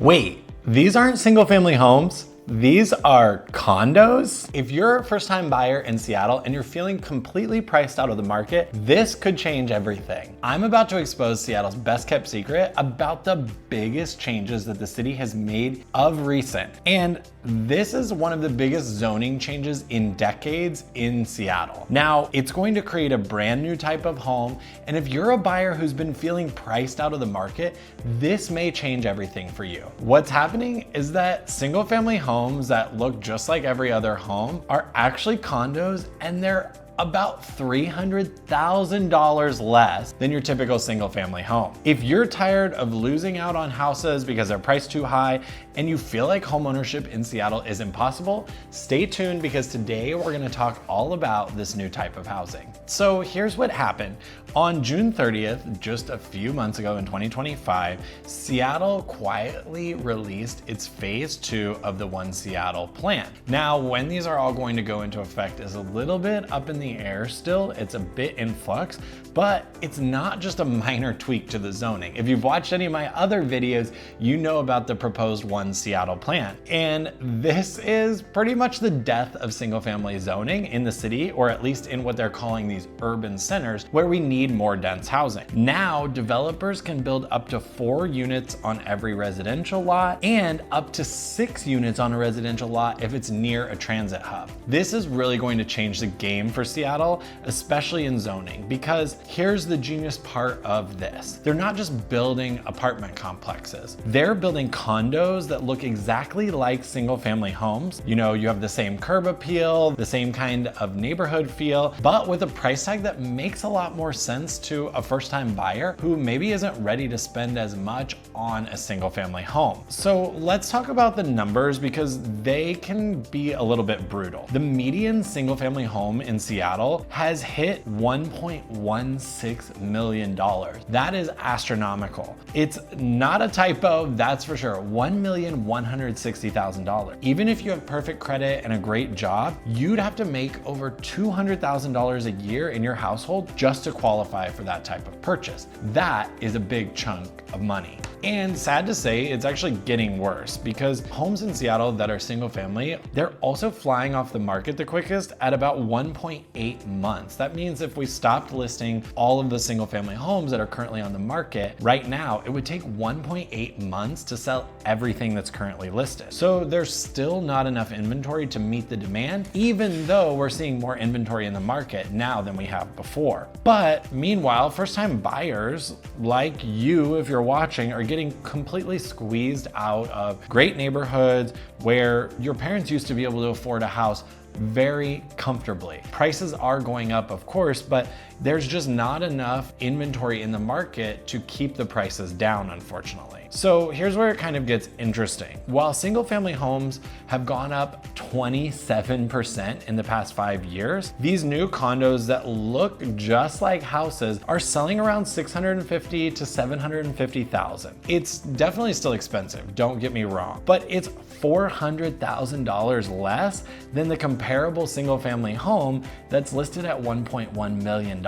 Wait, these aren't single family homes? These are condos? If you're a first-time buyer in Seattle and you're feeling completely priced out of the market, this could change everything. I'm about to expose Seattle's best-kept secret about the biggest changes that the city has made of recent. And this is one of the biggest zoning changes in decades in Seattle. Now, it's going to create a brand new type of home, and if you're a buyer who's been feeling priced out of the market, this may change everything for you. What's happening is that single-family homes that look just like every other home are actually condos, and they're about $300,000 less than your typical single family home. If you're tired of losing out on houses because they're priced too high and you feel like homeownership in Seattle is impossible, stay tuned because today we're gonna talk all about this new type of housing. So here's what happened. On June 30th, just a few months ago in 2025, Seattle quietly released its phase 2 of the One Seattle plan. Now, when these are all going to go into effect is a little bit up in the air still. It's a bit in flux, but it's not just a minor tweak to the zoning. If you've watched any of my other videos, you know about the proposed One Seattle plan. And this is pretty much the death of single family zoning in the city, or at least in what they're calling these urban centers, where we need more dense housing. Now, developers can build up to 4 units on every residential lot and up to 6 units on a residential lot if it's near a transit hub. This is really going to change the game for Seattle, especially in zoning, because here's the genius part of this. They're not just building apartment complexes. They're building condos that look exactly like single family homes. You know, you have the same curb appeal, the same kind of neighborhood feel, but with a price tag that makes a lot more sense to a first-time buyer who maybe isn't ready to spend as much on a single family home. So let's talk about the numbers because they can be a little bit brutal. The median single family home in Seattle has hit $1.16 million. That is astronomical. It's not a typo, that's for sure. $1,160,000. Even if you have perfect credit and a great job, you'd have to make over $200,000 a year in your household just to qualify for that type of purchase. That is a big chunk of money. And sad to say, it's actually getting worse because homes in Seattle that are single family, they're also flying off the market the quickest at about 1.8 months. That means if we stopped listing all of the single family homes that are currently on the market right now, it would take 1.8 months to sell everything that's currently listed. So there's still not enough inventory to meet the demand, even though we're seeing more inventory in the market now than we have before. But meanwhile, first-time buyers like you, if you're watching, are getting completely squeezed out of great neighborhoods where your parents used to be able to afford a house very comfortably. Prices are going up, of course, but there's just not enough inventory in the market to keep the prices down, unfortunately. So here's where it kind of gets interesting. While single family homes have gone up 27% in the past 5 years, these new condos that look just like houses are selling around $650,000 to $750,000. It's definitely still expensive, don't get me wrong, but it's $400,000 less than the comparable single family home that's listed at $1.1 million.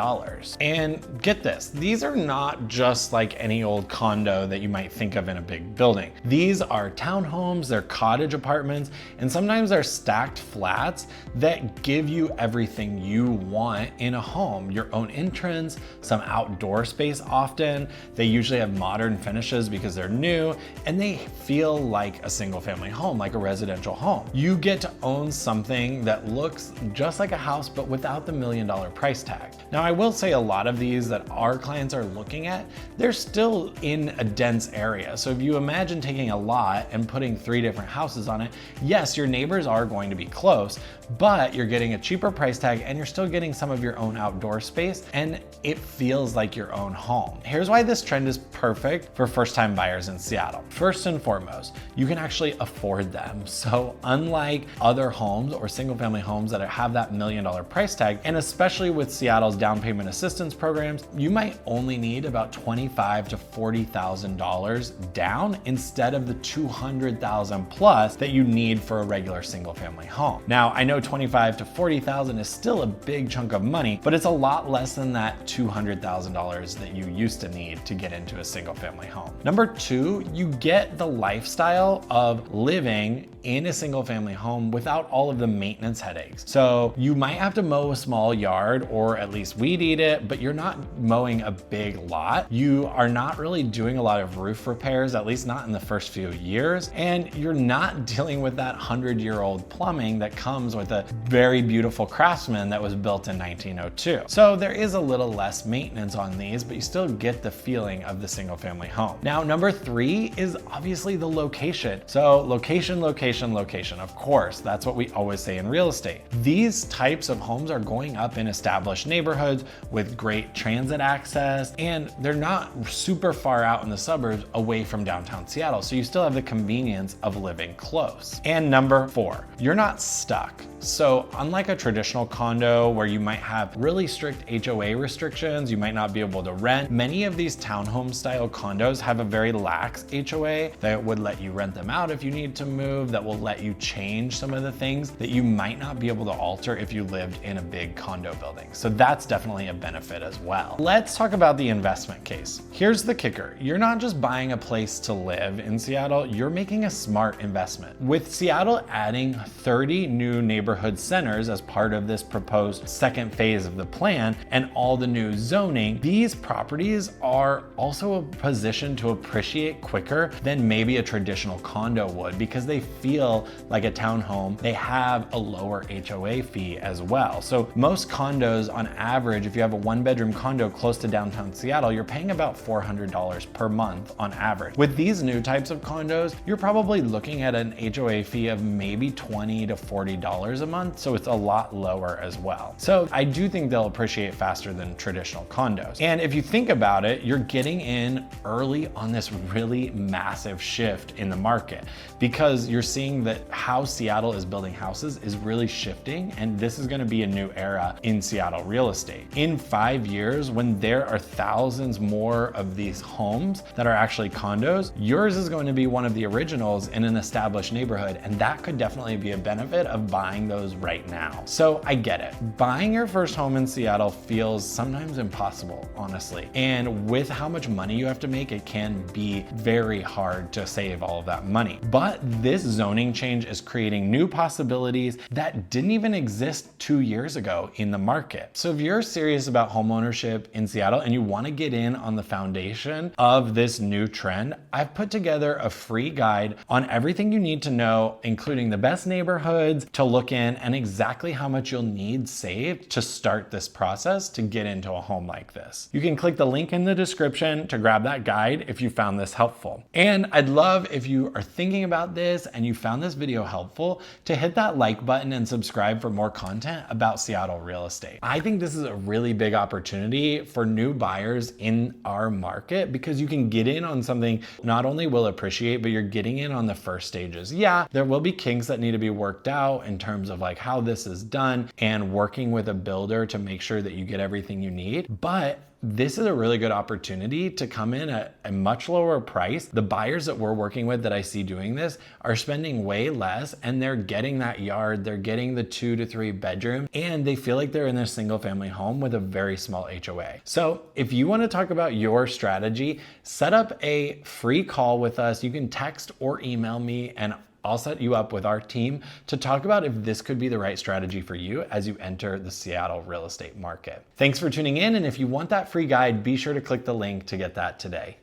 And get this, these are not just like any old condo that you might think of in a big building. These are townhomes, they're cottage apartments, and sometimes they're stacked flats that give you everything you want in a home. Your own entrance, some outdoor space often. They usually have modern finishes because they're new, and they feel like a single family home, like a residential home. You get to own something that looks just like a house, but without the $1 million price tag. Now, I will say a lot of these that our clients are looking at, they're still in a dense area. So if you imagine taking a lot and putting 3 different houses on it, yes, your neighbors are going to be close, but you're getting a cheaper price tag and you're still getting some of your own outdoor space, and it feels like your own home. Here's why this trend is perfect for first-time buyers in Seattle. First and foremost, you can actually afford them. So unlike other homes or single-family homes that have that $1 million price tag, and especially with Seattle's down payment assistance programs, you might only need about $25,000 to $40,000 down instead of the $200,000 plus that you need for a regular single family home. Now, I know $25,000 to $40,000 is still a big chunk of money, but it's a lot less than that $200,000 that you used to need to get into a single family home. Number two, you get the lifestyle of living in a single family home without all of the maintenance headaches. So you might have to mow a small yard or at least weed eat it, but you're not mowing a big lot. You are not really doing a lot of roof repairs, at least not in the first few years. And you're not dealing with that 100-year-old plumbing that comes with a very beautiful Craftsman that was built in 1902. So there is a little less maintenance on these, but you still get the feeling of the single family home. Now, number three is obviously the location. So location, location, location. Of course, that's what we always say in real estate. These types of homes are going up in established neighborhoods with great transit access, and they're not super far out in the suburbs away from downtown Seattle. So you still have the convenience of living close. And number four, you're not stuck. So unlike a traditional condo where you might have really strict HOA restrictions, you might not be able to rent, many of these townhome style condos have a very lax HOA that would let you rent them out if you need to move, that will let you change some of the things that you might not be able to alter if you lived in a big condo building. So that's definitely a benefit as well. Let's talk about the investment case. Here's the kicker. You're not just buying a place to live in Seattle, you're making a smart investment. With Seattle adding 30 new neighborhood centers as part of this proposed second phase of the plan and all the new zoning, these properties are also positioned to appreciate quicker than maybe a traditional condo would because they feel like a townhome. They have a lower HOA fee as well. So most condos on average, if you have a one-bedroom condo close to downtown Seattle, you're paying about $400 per month on average. With these new types of condos, you're probably looking at an HOA fee of maybe $20 to $40 a month, so it's a lot lower as well. So I do think they'll appreciate faster than traditional condos. And if you think about it, you're getting in early on this really massive shift in the market because you're seeing that how Seattle is building houses is really shifting, and this is going to be a new era in Seattle real estate. In 5 years, when there are thousands more of these homes that are actually condos, yours is going to be one of the originals in an established neighborhood, and that could definitely be a benefit of buying those right now. So I get it. Buying your first home in Seattle feels sometimes impossible, honestly. And with how much money you have to make, it can be very hard to save all of that money. But this zoning change is creating new possibilities that didn't even exist 2 years ago in the market. So if you're serious about homeownership in Seattle and you want to get in on the foundation of this new trend, I've put together a free guide on everything you need to know, including the best neighborhoods to look in and exactly how much you'll need saved to start this process to get into a home like this. You can click the link in the description to grab that guide if you found this helpful. And I'd love if you are thinking about this and you found this video helpful to hit that like button and subscribe for more content about Seattle real estate. I think this is a really big opportunity for new buyers in our market because you can get in on something not only will appreciate, but you're getting in on the first stages. Yeah, there will be kinks that need to be worked out in terms of like how this is done and working with a builder to make sure that you get everything you need. But this is a really good opportunity to come in at a much lower price. The buyers that we're working with that I see doing this are spending way less and they're getting that yard, they're getting the 2 to 3 bedroom, and they feel like they're in a single family home with a very small HOA. So if you want to talk about your strategy, set up a free call with us. You can text or email me and I'll set you up with our team to talk about if this could be the right strategy for you as you enter the Seattle real estate market. Thanks for tuning in, and if you want that free guide, be sure to click the link to get that today.